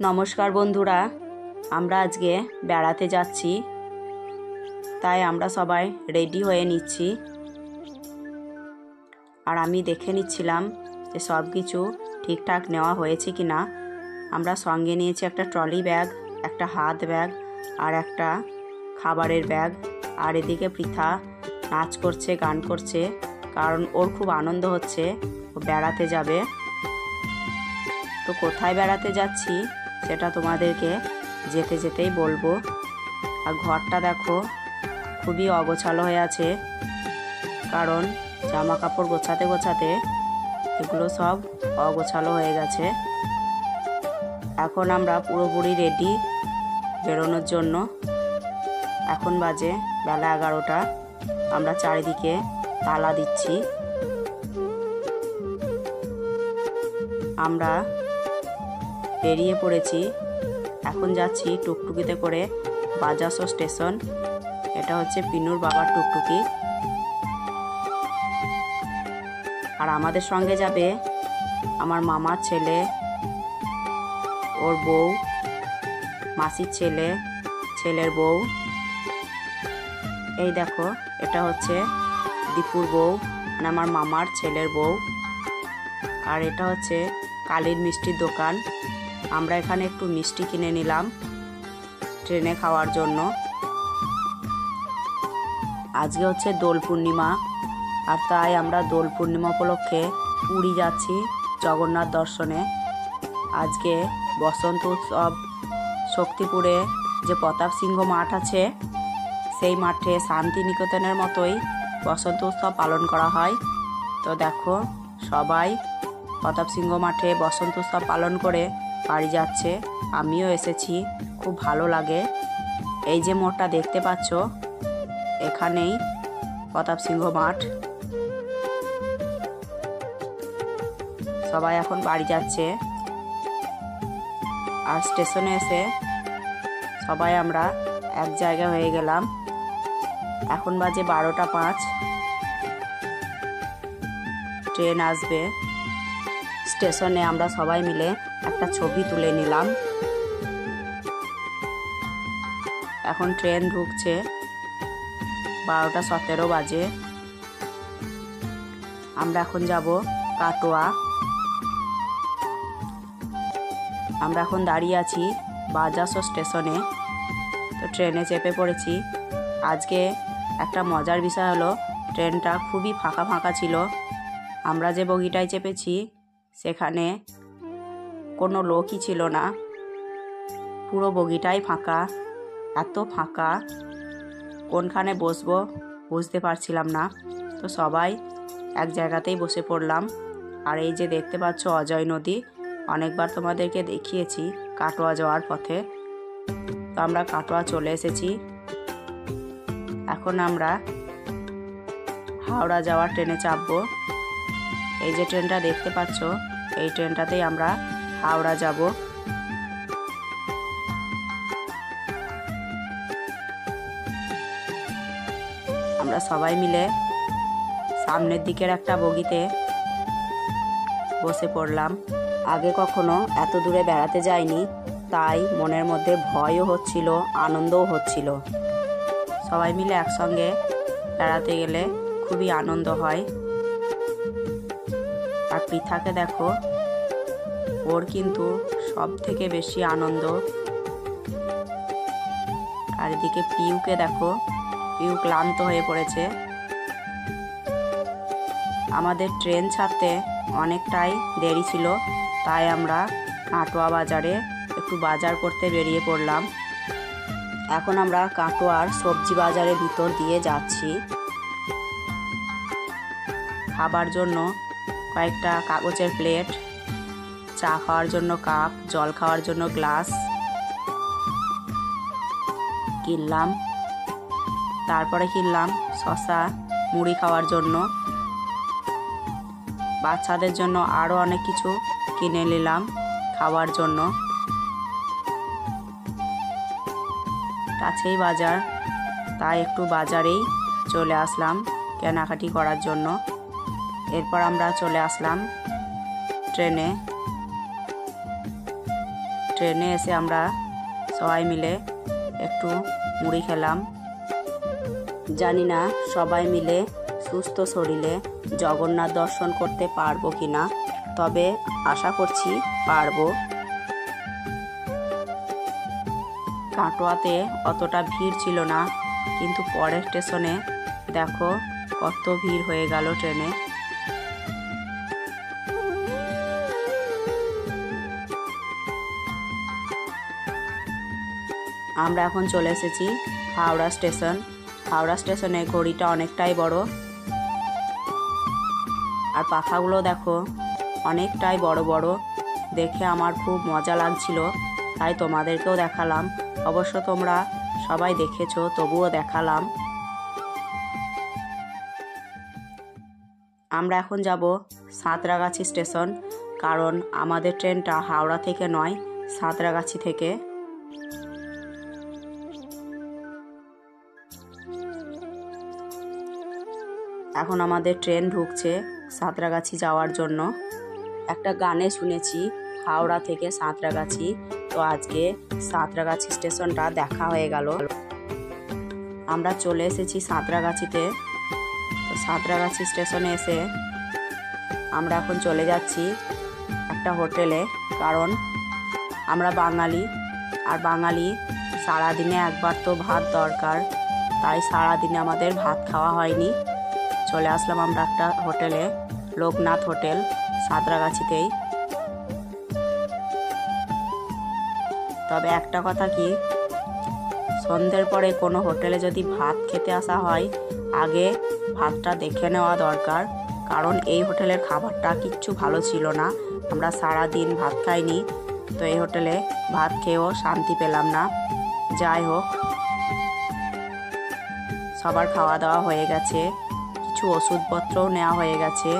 নমস্কার বন্ধুরা, আমরা আজকে বেড়াতে যাচ্ছি, তাই আমরা সবাই রেডি হয়ে নিচ্ছি। আর আমি দেখে নিচ্ছিলাম যে সব কিছু ঠিকঠাক নেওয়া হয়েছে কি না। আমরা সঙ্গে নিয়েছি একটা ট্রলি ব্যাগ, একটা হাত ব্যাগ আর একটা খাবারের ব্যাগ। আর এদিকে পৃথা নাচ করছে, গান করছে, কারণ ওর খুব আনন্দ হচ্ছে, ও বেড়াতে যাবে। তো কোথায় বেড়াতে যাচ্ছি সেটা তোমাদেরকে যেতে যেতেই বলবো। আর ঘরটা দেখো খুবই অগোছালো হয়ে আছে, কারণ জামা কাপড় গোছাতে গোছাতে এগুলো সব অগোছালো হয়ে গেছে। এখন আমরা পুরোপুরি রেডি বেরোনোর জন্য। এখন বাজে বেলা 11টা। আমরা চারিদিকে তালা দিচ্ছি। আমরা বেরিয়ে পড়েছি। এখন যাচ্ছি টুকটুকিতে করে বাজাসো স্টেশন। এটা হচ্ছে পিনুর বাবার টুকটুকি। আর আমাদের সঙ্গে যাবে আমার মামার ছেলে, ওর বউ, মাসির ছেলে, ছেলের বউ। এই দেখো, এটা হচ্ছে দীপুর বউ, মানে আমার মামার ছেলের বউ। আর এটা হচ্ছে কালীর মিষ্টির দোকান। আমরা এখানে একটু মিষ্টি কিনে নিলাম ট্রেনে খাওয়ার জন্য। আজকে হচ্ছে দোল পূর্ণিমা, আর তাই আমরা দোল পূর্ণিমা উপলক্ষে পুরী যাচ্ছি জগন্নাথ দর্শনে। আজকে বসন্ত উৎসব শক্তিপুরে যে প্রতাপ সিংহ মাঠ আছে, সেই মাঠে শান্তিনিকেতনের মতোই বসন্ত উৎসব পালন করা হয়। তো দেখো, সবাই প্রতাপ সিংহ মাঠে বসন্ত উৎসব পালন করে বাড়ি যাচ্ছে। আমিও এসেছি, খুব ভালো লাগে। এই যে মোড়টা দেখতে পাচ্ছ, এখানেই প্রতাপ সিংহ মাঠ। সবাই এখন বাড়ি যাচ্ছে। আর স্টেশনে এসে সবাই আমরা এক জায়গা হয়ে গেলাম। এখন বাজে 12টা 5। ট্রেন আসবে। স্টেশনে আমরা সবাই মিলে একটা ছবি তুলে নিলাম। এখন ট্রেন ঢুকছে, 12টা 17 বাজে। আমরা এখন যাব কাটোয়া। আমরা এখন দাঁড়িয়ে আছি বাজাসো স্টেশনে। তো ট্রেনে চেপে পড়েছি। আজকে একটা মজার বিষয় হলো, ট্রেনটা খুবই ফাঁকা ফাঁকা ছিল। আমরা যে বগিটায় চেপেছি সেখানে কোনো লোকই ছিল না, পুরো বগিটাই ফাঁকা। এত ফাঁকা, কোনখানে বসবো বুঝতে পারছিলাম না। তো সবাই এক জায়গাতেই বসে পড়লাম। আর এই যে দেখতে পাচ্ছ অজয় নদী, অনেকবার তোমাদেরকে দেখিয়েছি কাটোয়া যাওয়ার পথে। তো আমরা কাটোয়া চলে এসেছি। এখন আমরা হাওড়া যাওয়ার ট্রেনে চাপবো। এই যে ট্রেনটা দেখতে পাচ্ছ, এই ট্রেনটাতেই আমরা হাওড়া যাব। আমরা সবাই মিলে সামনের দিকের একটা বগিতে বসে পড়লাম। আগে কখনো এত দূরে বেড়াতে যাইনি, তাই মনের মধ্যে ভয়ও হচ্ছিল, আনন্দও হচ্ছিল। সবাই মিলে একসঙ্গে বেড়াতে গেলে খুবই আনন্দ হয়। আর পৃথাকে দেখো, ওর কিন্তু সব থেকে বেশি আনন্দ। আর এদিকে পিউকে দেখো, পিউ ক্লান্ত হয়ে পড়েছে। আমাদের ট্রেন ছাড়তে অনেকটাই দেরি ছিল, তাই আমরা কাটোয়া বাজারে একটু বাজার করতে বেরিয়ে পড়লাম। এখন আমরা কাটোয়ার সবজি বাজারের ভিতর দিয়ে যাচ্ছি। খাবার জন্য কয়েকটা কাগজের প্লেট, চা খাওয়ার জন্য কাপ, জল খাওয়ার জন্য গ্লাস কিনলাম। তারপরে কিনলাম শসা, মুড়ি খাওয়ার জন্য। বাচ্চাদের জন্য আরও অনেক কিছু কিনে নিলাম খাওয়ার জন্য। কাছেই বাজার, তাই একটু বাজারেই চলে আসলাম কেনাকাটি করার জন্য। এরপর আমরা চলে আসলাম ট্রেনে। ট্রেনে এসে আমরা সবাই মিলে একটু মুড়ি খেলাম। জানি না সবাই মিলে সুস্থ শরীরে জগন্নাথ দর্শন করতে পারবো কি না, তবে আশা করছি পারবো। কাটোয়াতে অতটা ভিড় ছিল না, কিন্তু পরের স্টেশনে দেখো কত ভিড় হয়ে গেল ট্রেনে। আমরা এখন চলে এসেছি হাওড়া স্টেশন। হাওড়া স্টেশনে ঘড়িটা অনেকটাই বড়, আর পাখাগুলো দেখো অনেকটাই বড় বড়। দেখে আমার খুব মজা লাগছিল, তাই তোমাদেরকেও দেখালাম। অবশ্য তোমরা সবাই দেখেছো, তবুও দেখালাম। আমরা এখন যাব সাঁতরাগাছি স্টেশন, কারণ আমাদের ট্রেনটা হাওড়া থেকে নয়, সাঁতরাগাছি থেকে। এখন আমাদের ট্রেন ঢুকছে সাঁতরাগাছি যাওয়ার জন্য। একটা গানে শুনেছি হাওড়া থেকে সাঁতরাগাছি, তো আজকে সাঁতরাগাছি স্টেশনটা দেখা হয়ে গেল। আমরা চলে এসেছি সাঁতরাগাছিতে। তো সাঁতরাগাছি স্টেশনে এসে আমরা এখন চলে যাচ্ছি একটা হোটেলে, কারণ আমরা বাঙালি, আর বাঙালি সারাদিনে একবার তো ভাত দরকার, তাই সারাদিনে আমাদের ভাত খাওয়া হয়নি। চলে আসলাম আমরা একটা হোটেলে, লোকনাথ হোটেল, সাঁতরাগাছিতেই। তবে একটা কথা কি, সন্ধ্যের পরে কোনো হোটেলে যদি ভাত খেতে আসা হয়, আগে ভাতটা দেখে নেওয়া দরকার, কারণ এই হোটেলের খাবারটা কিচ্ছু ভালো ছিল না। আমরা সারা দিন ভাত খাইনি, তো এই হোটেলে ভাত খেয়েও শান্তি পেলাম না। যাই হোক, সবার খাওয়া দাওয়া হয়ে গেছে, কিছু ওষুধপত্রও নেওয়া হয়ে গেছে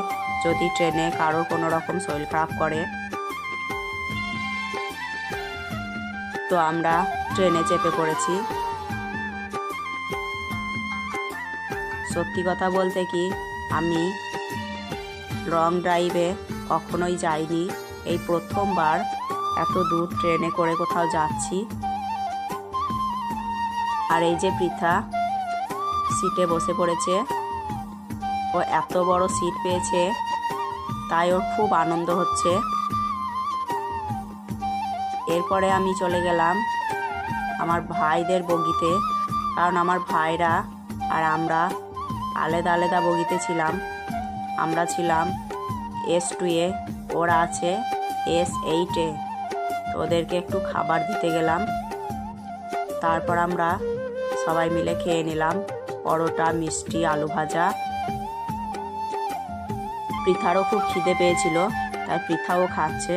যদি ট্রেনে কারোর কোনো রকম শরীর খারাপ করে। তো আমরা ট্রেনে চেপে পড়েছি। সত্যি কথা বলতে কি, আমি লং ড্রাইভে কখনোই যাইনি, এই প্রথমবার এত দূর ট্রেনে করে কোথাও যাচ্ছি। আর এই যে পৃথা সিটে বসে পড়েছে, ও এত বড় সিট পেয়েছে, তাই ওর খুব আনন্দ হচ্ছে। এরপরে আমি চলে গেলাম আমার ভাইদের বগিতে, কারণ আমার ভাইরা আর আমরা আলাদা আলাদা বগিতে ছিলাম। আমরা ছিলাম S2-এ, ওরা আছে S8-এ। তো ওদেরকে একটু খাবার দিতে গেলাম। তারপর আমরা সবাই মিলে খেয়ে নিলাম পরোটা, মিষ্টি, আলু ভাজা। পৃথারও খুব খিদে পেয়েছিল, তাই পৃথাও খাচ্ছে।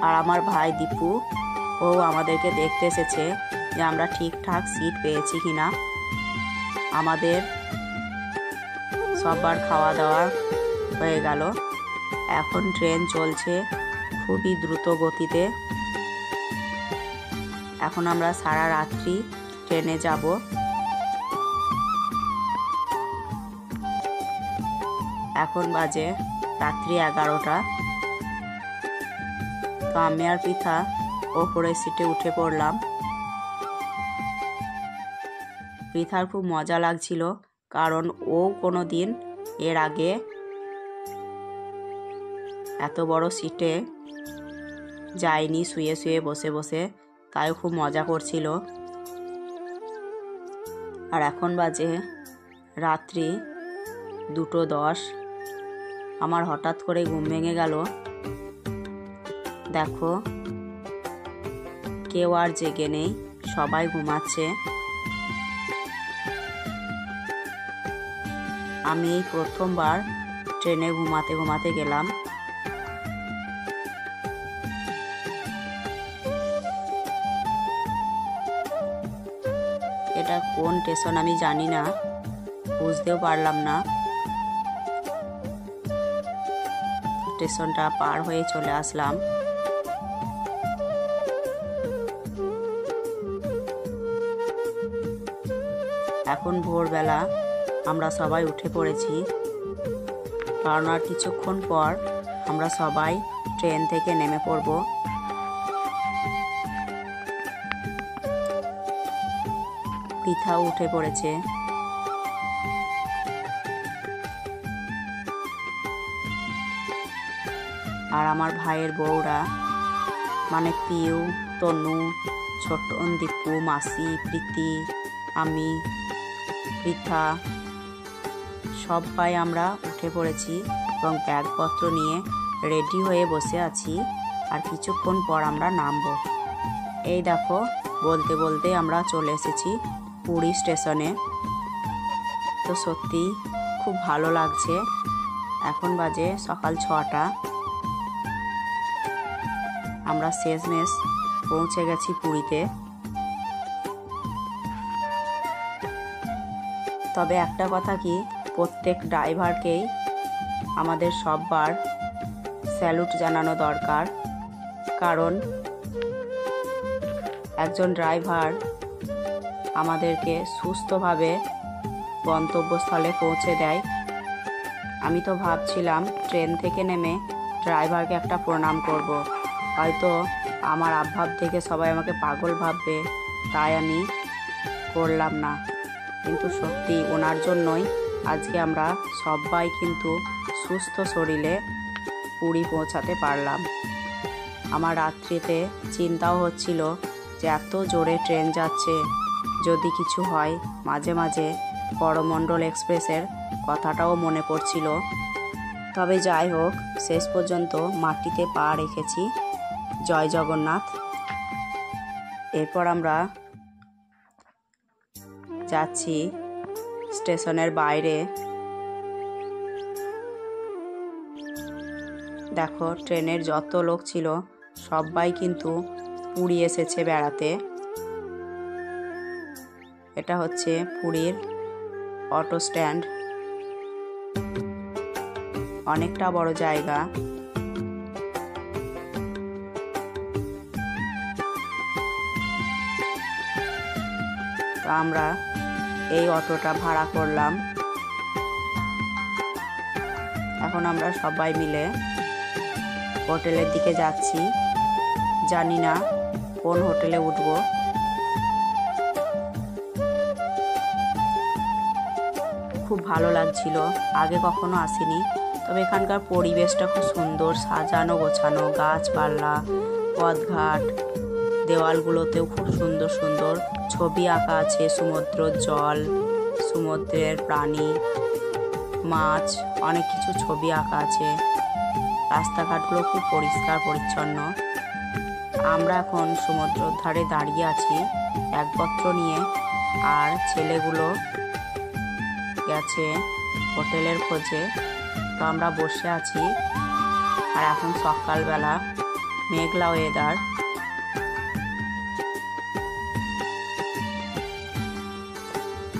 আর আমার ভাই দীপু, ও আমাদেরকে দেখতে এসেছে যে আমরা ঠিকঠাক সিট পেয়েছি কিনা। আমাদের সবার খাওয়া দাওয়া হয়ে গেল। এখন ট্রেন চলছে খুবই দ্রুত গতিতে। এখন আমরা সারা রাত্রি ট্রেনে যাব। এখন বাজে রাত্রি 11টা। তো আমি আর পৃথা ওপরের সিটে উঠে পড়লাম। পৃথার খুব মজা লাগছিল, কারণ ও কোনো দিন এর আগে এত বড় সিটে যায়নি শুয়ে শুয়ে বসে বসে, তাই খুব মজা করছিল। আর এখন বাজে রাত্রি 2:10। আমার হঠাৎ করে ঘুম ভেঙে গেল। দেখো, কেউ আর জেগে নেই, সবাই ঘুমাচ্ছে। আমি এই প্রথমবার ট্রেনে ঘুমাতে ঘুমাতে গেলাম। এটা কোন স্টেশন আমি জানি না, বুঝতেও পারলাম না। স্টেশনটা পার হয়ে চলে আসলাম। এখন ভোরবেলা আমরা সবাই উঠে পড়েছি, কারণ আর কিছুক্ষণ পর আমরা সবাই ট্রেন থেকে নেমে পড়ব। পৃথাও উঠে পড়েছে। আর আমার ভাইয়ের বউরা মানে পিউ, তনু, ছোট দীপু, মাসি, প্রীতি, আমি, পৃথা সবাই আমরা উঠে পড়েছি এবং ব্যাগপত্র নিয়ে রেডি হয়ে বসে আছি। আর কিছুক্ষণ পর আমরা নামবো। এই দেখো, বলতে বলতে আমরা চলে এসেছি পুরী স্টেশনে। তো সত্যি খুব ভালো লাগছে। এখন বাজে সকাল 6টা। আমরা শেষমেশ পৌঁছে গেছি পুরীতে। তবে একটা কথা কি, প্রত্যেক ড্রাইভারকেই আমাদের সববার স্যালুট জানানো দরকার। কারণ একজন ড্রাইভার আমাদেরকে সুস্থভাবে গন্তব্যস্থলে পৌঁছে দেয়। আমি তো ভাবছিলাম ট্রেন থেকে নেমে ড্রাইভারকে একটা প্রণাম করব। হয়তো আমার আভাব থেকে সবাই আমাকে পাগল ভাববে, তাই আমি করলাম না। কিন্তু সত্যি ওনার জন্যই আজকে আমরা সবাই কিন্তু সুস্থ শরীরে পুরী পৌঁছাতে পারলাম। আমার রাত্রিতে চিন্তাও হচ্ছিল যে এত জোরে ট্রেন যাচ্ছে, যদি কিছু হয়। মাঝে মাঝে করমণ্ডল এক্সপ্রেসের কথাটাও মনে পড়ছিল। তবে যাই হোক, শেষ পর্যন্ত মাটিতে পা রেখেছি। জয় জগন্নাথ। এরপর আমরা যাচ্ছি স্টেশনের বাইরে। দেখো, ট্রেনের যত লোক ছিল সবাই কিন্তু পুরী এসেছে বেড়াতে। এটা হচ্ছে পুরীর অটো স্ট্যান্ড। অনেকটা বড় জায়গা। তো আমরা এই অটোটা ভাড়া করলাম। এখন আমরা সবাই মিলে হোটেলের দিকে যাচ্ছি। জানি না কোন হোটেলে উঠবো। খুব ভালো লাগছিল, আগে কখনো আসিনি। তবে এখানকার পরিবেশটা খুব সুন্দর, সাজানো গোছানো, গাছপালা, পথঘাট, দেওয়ালগুলোতেও খুব সুন্দর সুন্দর ছবি আঁকা আছে। সমুদ্র জল, সমুদ্রের প্রাণী, মাছ, অনেক কিছু ছবি আঁকা আছে। রাস্তাঘাটগুলো খুব পরিষ্কার পরিচ্ছন্ন। আমরা এখন সমুদ্রের ধারে দাঁড়িয়ে আছি ব্যাগপত্র নিয়ে। আর ছেলেগুলো গেছে হোটেলের খোঁজে। তো আমরা বসে আছি। আর এখন সকালবেলা, মেঘলা ওয়েদার।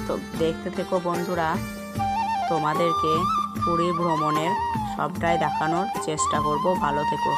তো দেখতে থেকো বন্ধুরা, তোমাদেরকে পুরী ভ্রমণের সবটাই দেখানোর চেষ্টা করব। ভালো থেকো।